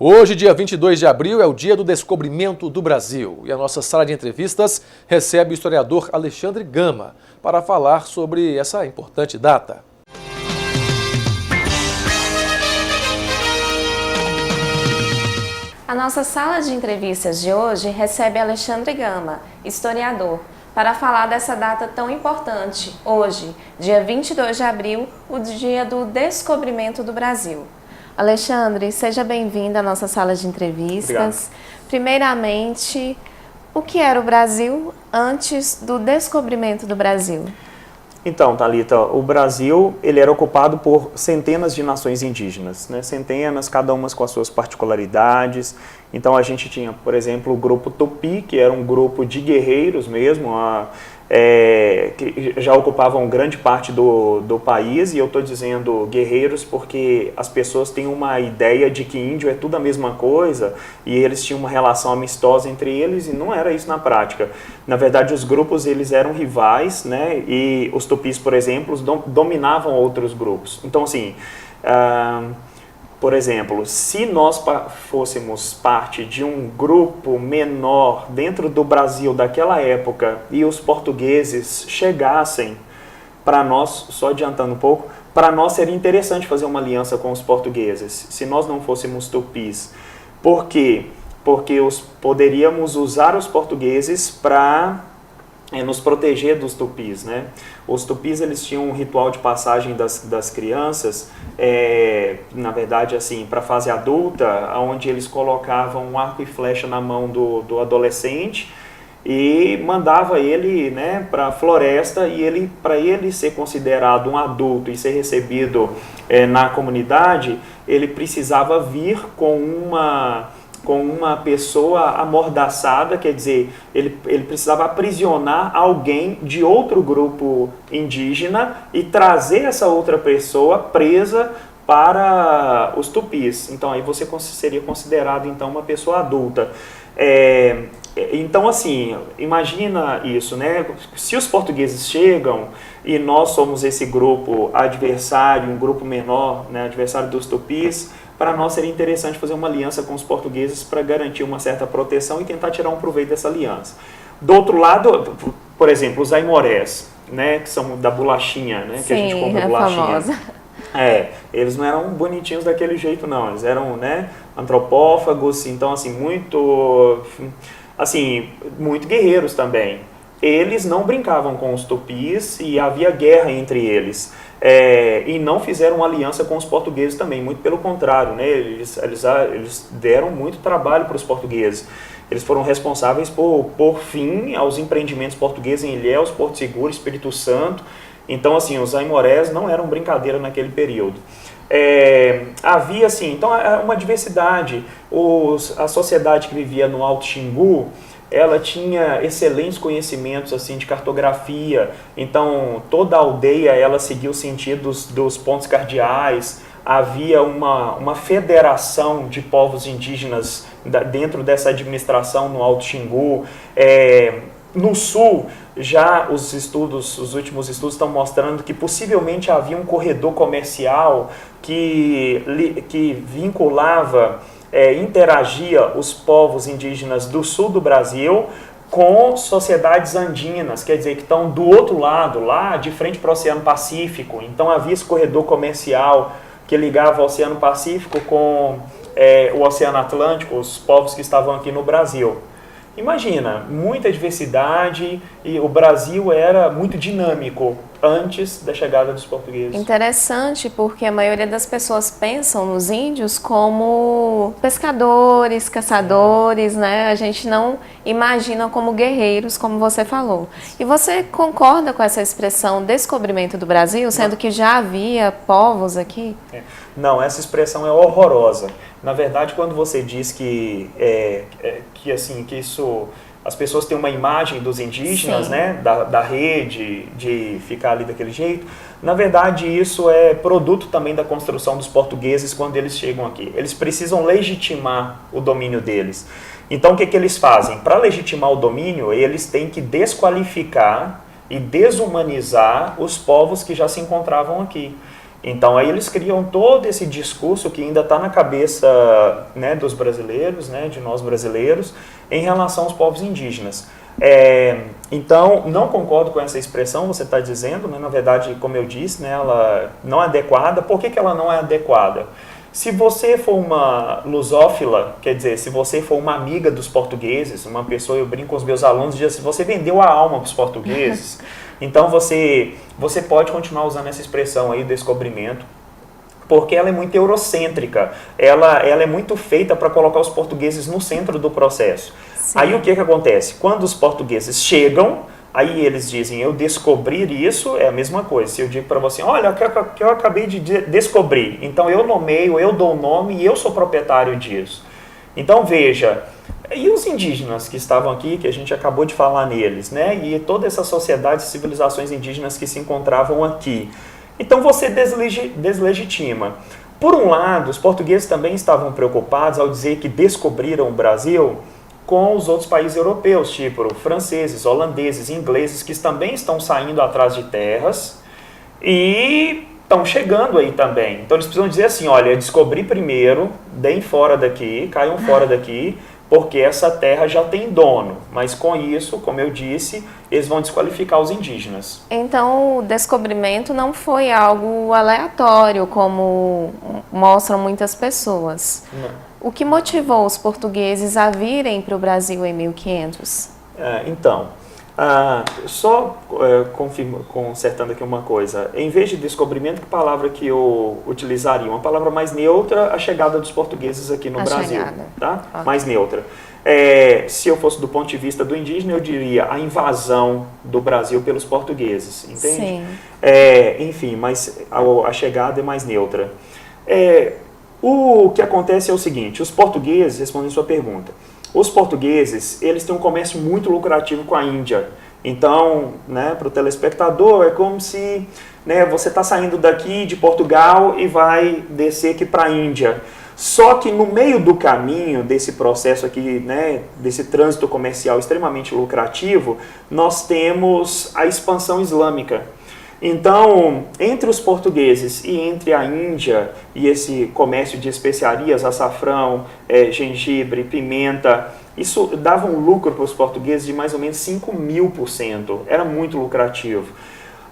Hoje, dia 22 de abril, é o dia do descobrimento do Brasil. E a nossa sala de entrevistas recebe o historiador Alexandre Gama para falar sobre essa importante data. A nossa sala de entrevistas de hoje recebe Alexandre Gama, historiador, para falar dessa data tão importante, hoje, dia 22 de abril, o dia do descobrimento do Brasil. Alexandre, seja bem-vindo à nossa sala de entrevistas. Obrigado. Primeiramente, o que era o Brasil antes do descobrimento do Brasil? Então, Thalita, o Brasil ele era ocupado por centenas de nações indígenas, né? Centenas, cada uma com as suas particularidades. Então a gente tinha, por exemplo, o grupo Tupi, que era um grupo de guerreiros mesmo, que já ocupavam grande parte do país, e eu estou dizendo guerreiros porque as pessoas têm uma ideia de que índio é tudo a mesma coisa, e eles tinham uma relação amistosa entre eles, e não era isso na prática. Na verdade, os grupos eles eram rivais, né? E os Tupis, por exemplo, dominavam outros grupos. Então, assim, por exemplo, se nós fôssemos parte de um grupo menor dentro do Brasil daquela época e os portugueses chegassem para nós, só adiantando um pouco, para nós seria interessante fazer uma aliança com os portugueses, se nós não fôssemos tupis. Por quê? Porque poderíamos usar os portugueses para nos proteger dos tupis, né? Os tupis eles tinham um ritual de passagem das crianças, na verdade assim, para a fase adulta, onde eles colocavam um arco e flecha na mão do adolescente e mandava ele, né, para a floresta, e para ele ser considerado um adulto e ser recebido na comunidade, ele precisava vir com uma pessoa amordaçada, quer dizer, ele precisava aprisionar alguém de outro grupo indígena e trazer essa outra pessoa presa para os tupis. Então aí você seria considerado então uma pessoa adulta. Então assim, imagina isso, né? Se os portugueses chegam e nós somos esse grupo adversário, um grupo menor, né, adversário dos tupis, para nós seria interessante fazer uma aliança com os portugueses para garantir uma certa proteção e tentar tirar um proveito dessa aliança. Do outro lado, por exemplo, os aimorés, né, que são da bolachinha, né, que a gente compra bolachinha. Famosa. Eles não eram bonitinhos daquele jeito, não. Eles eram, né, antropófagos, então assim, muito guerreiros também. Eles não brincavam com os tupis e havia guerra entre eles. E não fizeram uma aliança com os portugueses também, muito pelo contrário, né? Eles deram muito trabalho para os portugueses. Eles foram responsáveis por fim aos empreendimentos portugueses em Ilhéus, Porto Seguro, Espírito Santo. Então, assim, os aimorés não eram brincadeira naquele período. Havia, assim, então, uma diversidade. A sociedade que vivia no Alto Xingu, ela tinha excelentes conhecimentos assim de cartografia, então toda a aldeia ela seguia o sentido dos pontos cardeais, havia uma federação de povos indígenas dentro dessa administração no Alto Xingu. No sul, já os últimos estudos estão mostrando que possivelmente havia um corredor comercial que vinculava, interagia os povos indígenas do sul do Brasil com sociedades andinas, quer dizer, que estão do outro lado, lá de frente para o Oceano Pacífico. Então havia esse corredor comercial que ligava o Oceano Pacífico com o Oceano Atlântico, os povos que estavam aqui no Brasil. Imagina, muita diversidade, e o Brasil era muito dinâmico antes da chegada dos portugueses. Interessante, porque a maioria das pessoas pensam nos índios como pescadores, caçadores, né? A gente não imagina como guerreiros, como você falou. E você concorda com essa expressão descobrimento do Brasil, sendo que já havia povos aqui? Não, essa expressão é horrorosa. Na verdade, quando você diz que isso, as pessoas têm uma imagem dos indígenas, né, da rede, de ficar ali daquele jeito, na verdade isso é produto também da construção dos portugueses quando eles chegam aqui. Eles precisam legitimar o domínio deles. Então o que eles fazem? Para legitimar o domínio, eles têm que desqualificar e desumanizar os povos que já se encontravam aqui. Então aí eles criam todo esse discurso que ainda está na cabeça, né, dos brasileiros, né, de nós brasileiros, em relação aos povos indígenas. Então, não concordo com essa expressão, você está dizendo, né, na verdade, como eu disse, né, ela não é adequada. Por que ela não é adequada? Se você for uma lusófila, quer dizer, se você for uma amiga dos portugueses, uma pessoa, eu brinco com os meus alunos, diz, se você vendeu a alma para os portugueses, então você pode continuar usando essa expressão aí, descobrimento, porque ela é muito eurocêntrica, ela é muito feita para colocar os portugueses no centro do processo. Sim. Aí o que acontece? Quando os portugueses chegam, aí eles dizem, eu descobri isso, é a mesma coisa. Se eu digo para você, olha, que eu acabei de descobrir, então eu nomeio, eu dou o nome e eu sou proprietário disso. Então veja, e os indígenas que estavam aqui, que a gente acabou de falar neles, né? E toda essa sociedade e civilizações indígenas que se encontravam aqui. Então você deslegitima. Por um lado, os portugueses também estavam preocupados ao dizer que descobriram o Brasil com os outros países europeus, tipo franceses, holandeses, ingleses, que também estão saindo atrás de terras e estão chegando aí também. Então eles precisam dizer assim, olha, descobri primeiro, deem fora daqui, caiam fora daqui, porque essa terra já tem dono. Mas com isso, como eu disse, eles vão desqualificar os indígenas. Então o descobrimento não foi algo aleatório, como mostram muitas pessoas. Não. O que motivou os portugueses a virem para o Brasil em 1500? Só consertando aqui uma coisa. Em vez de descobrimento, que palavra que eu utilizaria? Uma palavra mais neutra, a chegada dos portugueses aqui no Brasil. Chegada. Tá? Okay. Mais neutra. Se eu fosse do ponto de vista do indígena, eu diria a invasão do Brasil pelos portugueses. Entende? Sim. Enfim, mas a chegada é mais neutra. O que acontece é o seguinte, os portugueses, respondendo a sua pergunta, os portugueses, eles têm um comércio muito lucrativo com a Índia. Então, né, para o telespectador, é como se, né, você está saindo daqui de Portugal e vai descer aqui para a Índia. Só que no meio do caminho desse processo aqui, né, desse trânsito comercial extremamente lucrativo, nós temos a expansão islâmica. Então, entre os portugueses e entre a Índia e esse comércio de especiarias, açafrão, gengibre, pimenta, isso dava um lucro para os portugueses de mais ou menos 5.000%. Era muito lucrativo.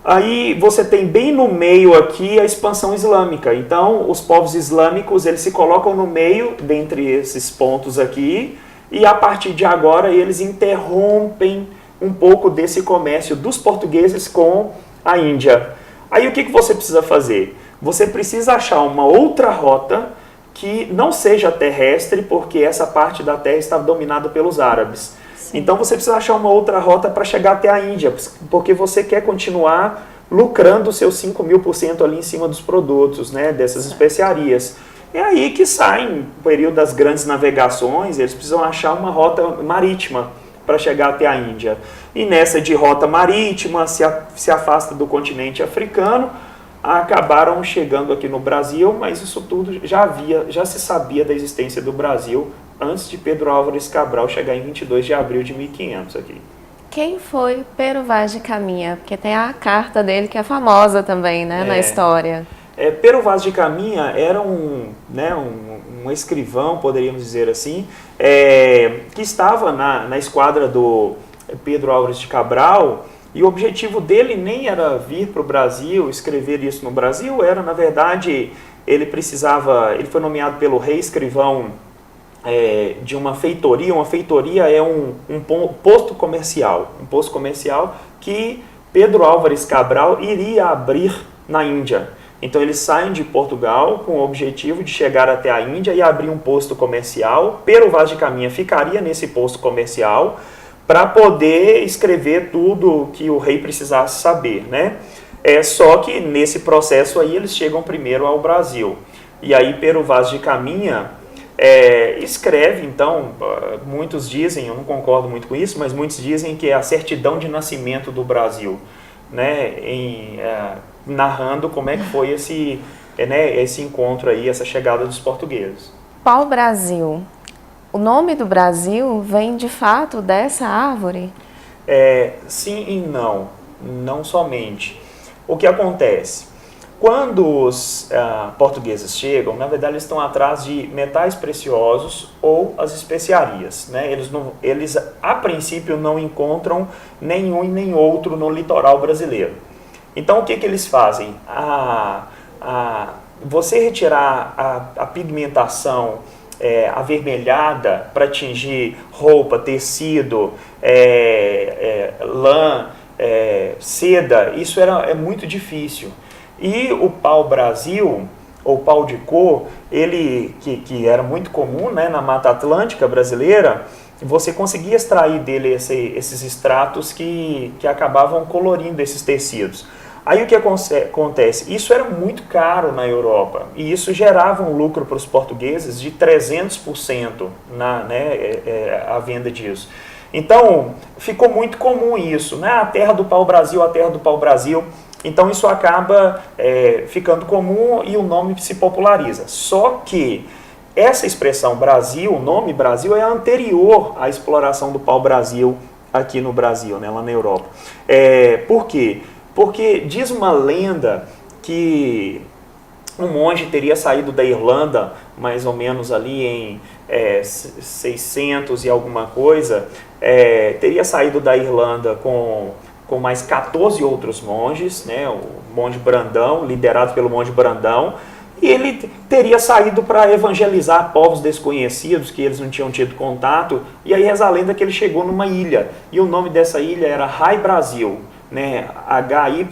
Aí você tem bem no meio aqui a expansão islâmica. Então, os povos islâmicos, eles se colocam no meio, dentre esses pontos aqui, e a partir de agora eles interrompem um pouco desse comércio dos portugueses com a Índia. Aí o que você precisa fazer? Você precisa achar uma outra rota que não seja terrestre, porque essa parte da terra está dominada pelos árabes. Sim. Então você precisa achar uma outra rota para chegar até a Índia, porque você quer continuar lucrando seus 5.000% ali em cima dos produtos, né, dessas especiarias. É aí que sai, no período das grandes navegações, eles precisam achar uma rota marítima para chegar até a Índia. E nessa de rota marítima, se afasta do continente africano, acabaram chegando aqui no Brasil, mas isso tudo já se sabia da existência do Brasil antes de Pedro Álvares Cabral chegar em 22 de abril de 1500 aqui. Quem foi Pero Vaz de Caminha? Porque tem a carta dele que é famosa também, né, na história. Pero Vaz de Caminha era um escrivão, poderíamos dizer assim, que estava na esquadra do Pedro Álvares de Cabral, e o objetivo dele nem era vir para o Brasil, escrever isso no Brasil, era, na verdade, ele foi nomeado pelo rei escrivão de uma feitoria. Uma feitoria é um posto comercial que Pedro Álvares Cabral iria abrir na Índia. Então eles saem de Portugal com o objetivo de chegar até a Índia e abrir um posto comercial. Pero Vaz de Caminha ficaria nesse posto comercial para poder escrever tudo que o rei precisasse saber, né? Só que nesse processo aí eles chegam primeiro ao Brasil. E aí Pero Vaz de Caminha escreve, então, muitos dizem, eu não concordo muito com isso, mas muitos dizem que é a certidão de nascimento do Brasil, né? Narrando como é que foi esse encontro aí, essa chegada dos portugueses. Pau-Brasil. O nome do Brasil vem de fato dessa árvore? Sim e não. Não somente. O que acontece? Quando os portugueses chegam, na verdade eles estão atrás de metais preciosos ou as especiarias, né? Eles a princípio não encontram nenhum e nem outro no litoral brasileiro. Então o que eles fazem? Você retirar a pigmentação avermelhada para atingir roupa, tecido, lã, seda, isso é muito difícil. E o pau-brasil, ou pau de cor, ele que era muito comum, né, na Mata Atlântica brasileira, você conseguia extrair dele esses extratos que acabavam colorindo esses tecidos. Aí o que acontece? Isso era muito caro na Europa e isso gerava um lucro para os portugueses de 300% a venda disso. Então, ficou muito comum isso, né? A terra do pau-brasil, a terra do pau-brasil. Então, isso acaba ficando comum e o nome se populariza. Só que essa expressão Brasil, o nome Brasil, é anterior à exploração do pau-brasil aqui no Brasil, né? Lá na Europa. Por quê? Porque diz uma lenda que um monge teria saído da Irlanda, mais ou menos ali em 600 e alguma coisa, teria saído da Irlanda com mais 14 outros monges, né, o monge Brandão, liderado pelo monge Brandão, e ele teria saído para evangelizar povos desconhecidos, que eles não tinham tido contato, e aí reza a lenda que ele chegou numa ilha, e o nome dessa ilha era Rai Brasil, né, HY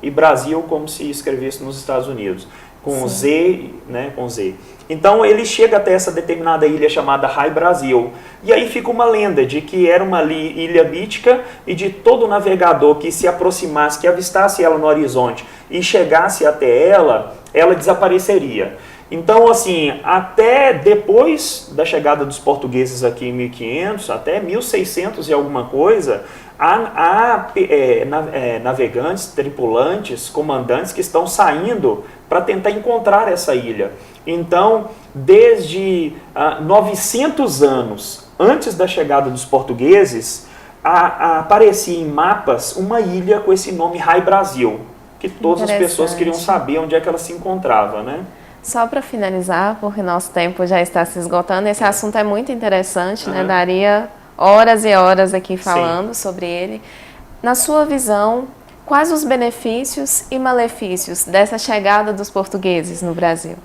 e Brasil como se escrevesse nos Estados Unidos, com Z, né, com Z. Então ele chega até essa determinada ilha chamada Rai Brasil, e aí fica uma lenda de que era uma ilha mítica e de todo navegador que se aproximasse, que avistasse ela no horizonte e chegasse até ela, ela desapareceria. Então, assim, até depois da chegada dos portugueses aqui em 1500, até 1600 e alguma coisa, há navegantes, tripulantes, comandantes que estão saindo para tentar encontrar essa ilha. Então, desde 900 anos antes da chegada dos portugueses, aparecia em mapas uma ilha com esse nome Rai Brasil, que todas as pessoas queriam saber onde é que ela se encontrava, né? Só para finalizar, porque nosso tempo já está se esgotando, esse assunto é muito interessante, né? Daria horas e horas aqui falando sobre ele. Na sua visão, quais os benefícios e malefícios dessa chegada dos portugueses no Brasil?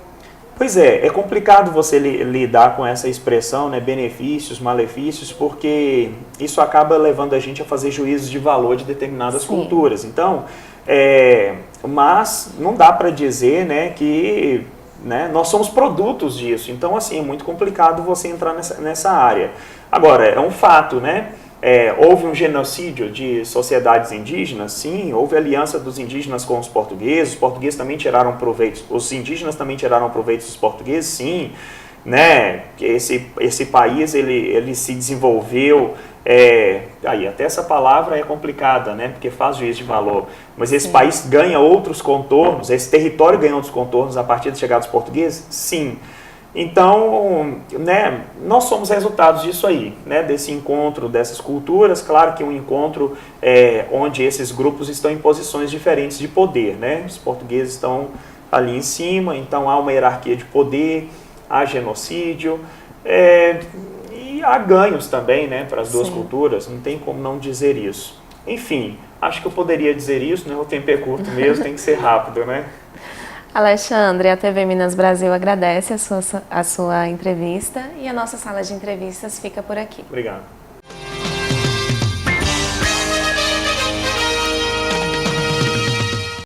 Pois é complicado você lidar com essa expressão, né, benefícios, malefícios, porque isso acaba levando a gente a fazer juízos de valor de determinadas culturas. Então, mas não dá para dizer, né, que nós somos produtos disso. Então, assim, é muito complicado você entrar nessa área. Agora, é um fato, né? Houve um genocídio de sociedades indígenas? Sim. Houve aliança dos indígenas com os portugueses também tiraram proveito, os indígenas também tiraram proveito dos portugueses? Sim. Né? Esse país, ele se desenvolveu, aí até essa palavra é complicada, né? Porque faz juízo de valor, mas esse país ganha outros contornos, esse território ganha outros contornos a partir da chegada dos portugueses? Sim. Então, né, nós somos resultados disso aí, né, desse encontro dessas culturas. Claro que um encontro onde esses grupos estão em posições diferentes de poder, né? Os portugueses estão ali em cima, então há uma hierarquia de poder, há genocídio, e há ganhos também, né, para as duas culturas, não tem como não dizer isso. Enfim, acho que eu poderia dizer isso, né, o tempo é curto mesmo, tem que ser rápido, né? Alexandre, a TV Minas Brasil agradece a sua entrevista e a nossa sala de entrevistas fica por aqui. Obrigado.